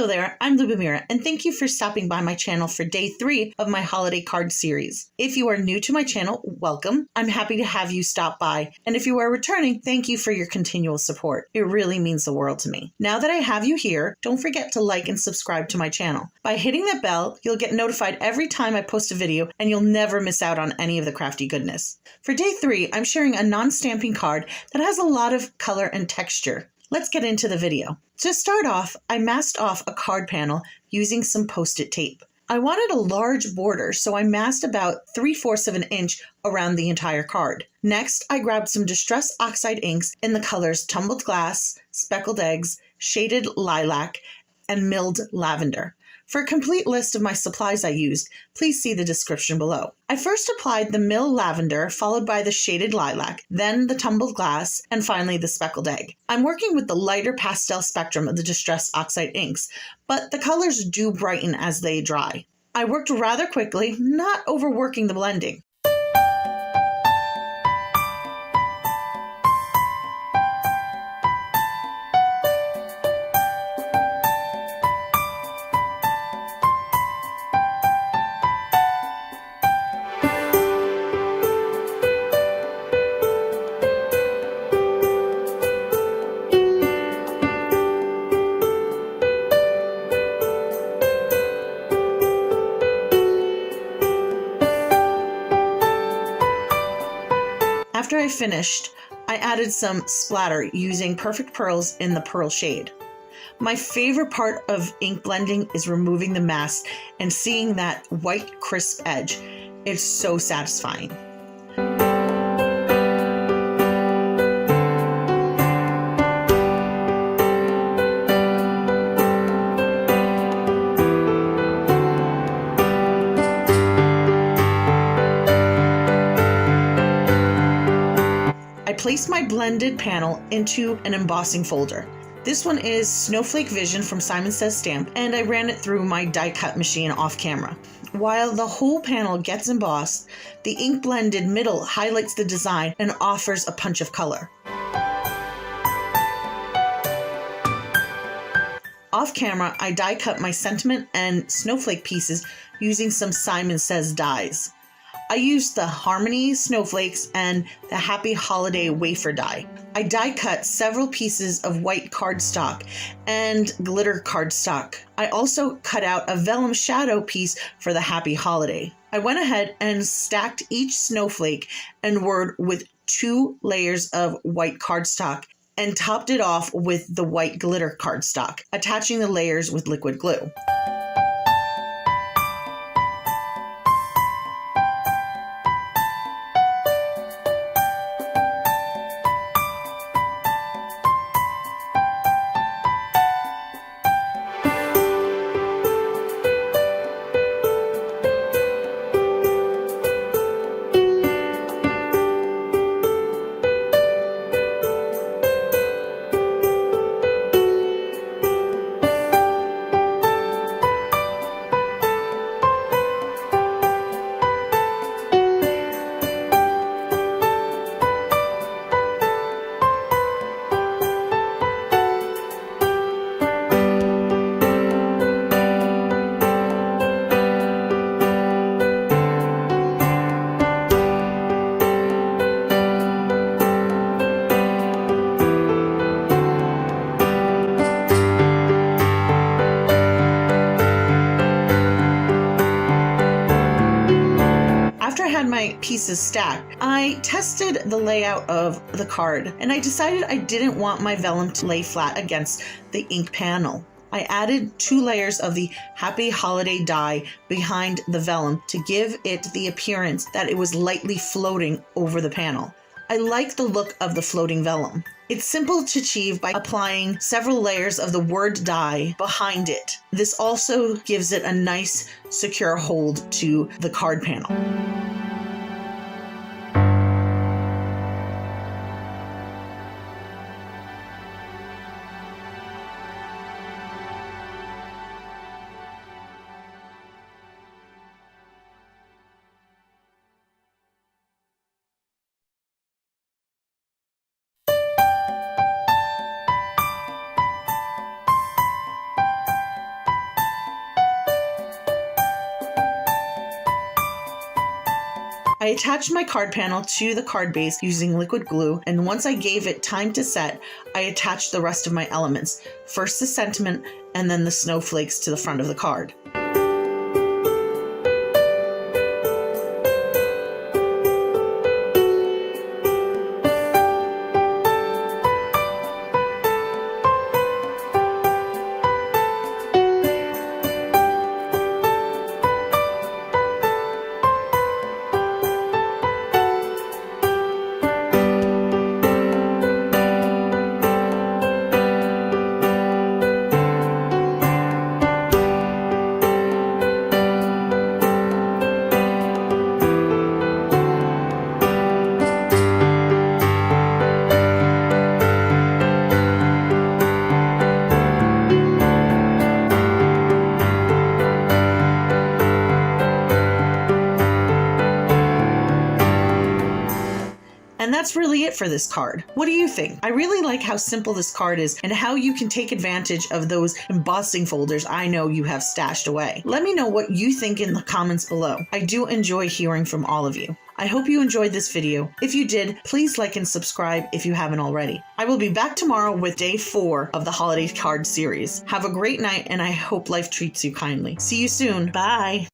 Hello there, I'm Lubomira, and thank you for stopping by my channel for day 3 of my holiday card series. If you are new to my channel, welcome. I'm happy to have you stop by, and if you are returning, thank you for your continual support. It really means the world to me. Now that I have you here, don't forget to like and subscribe to my channel. By hitting that bell, you'll get notified every time I post a video, and you'll never miss out on any of the crafty goodness. For day 3, I'm sharing a non-stamping card that has a lot of color and texture. Let's get into the video. To start off, I masked off a card panel using some Post-it tape. I wanted a large border, so I masked about 3/4 of an inch around the entire card. Next, I grabbed some distressed Oxide inks in the colors Tumbled Glass, Speckled Eggs, Shaded Lilac, and Milled Lavender. For a complete list of my supplies I used, please see the description below. I first applied the Milled Lavender, followed by the Shaded Lilac, then the Tumbled Glass, and finally the Speckled Egg. I'm working with the lighter pastel spectrum of the Distressed Oxide inks, but the colors do brighten as they dry. I worked rather quickly, not overworking the blending. After I finished, I added some splatter using Perfect Pearls in the Pearl shade. My favorite part of ink blending is removing the mask and seeing that white crisp edge. It's so satisfying. I placed my blended panel into an embossing folder. This one is Snowflake Vision from Simon Says Stamp, and I ran it through my die cut machine off camera. While the whole panel gets embossed, the ink blended middle highlights the design and offers a punch of color. Off camera, I die cut my sentiment and snowflake pieces using some Simon Says dies. I used the Harmony Snowflakes and the Happy Holiday Wafer die. I die cut several pieces of white cardstock and glitter cardstock. I also cut out a vellum shadow piece for the Happy Holiday. I went ahead and stacked each snowflake and word with 2 layers of white cardstock and topped it off with the white glitter cardstock, attaching the layers with liquid glue. My pieces stacked, I tested the layout of the card and I decided I didn't want my vellum to lay flat against the ink panel. I added 2 layers of the Happy Holiday die behind the vellum to give it the appearance that it was lightly floating over the panel. I like the look of the floating vellum. It's simple to achieve by applying several layers of the word die behind it. This also gives it a nice, secure hold to the card panel. I attached my card panel to the card base using liquid glue, and once I gave it time to set, I attached the rest of my elements. First the sentiment, and then the snowflakes to the front of the card. And that's really it for this card. What do you think? I really like how simple this card is and how you can take advantage of those embossing folders I know you have stashed away. Let me know what you think in the comments below. I do enjoy hearing from all of you. I hope you enjoyed this video. If you did, please like and subscribe if you haven't already. I will be back tomorrow with day 4 of the holiday card series. Have a great night, and I hope life treats you kindly. See you soon. Bye.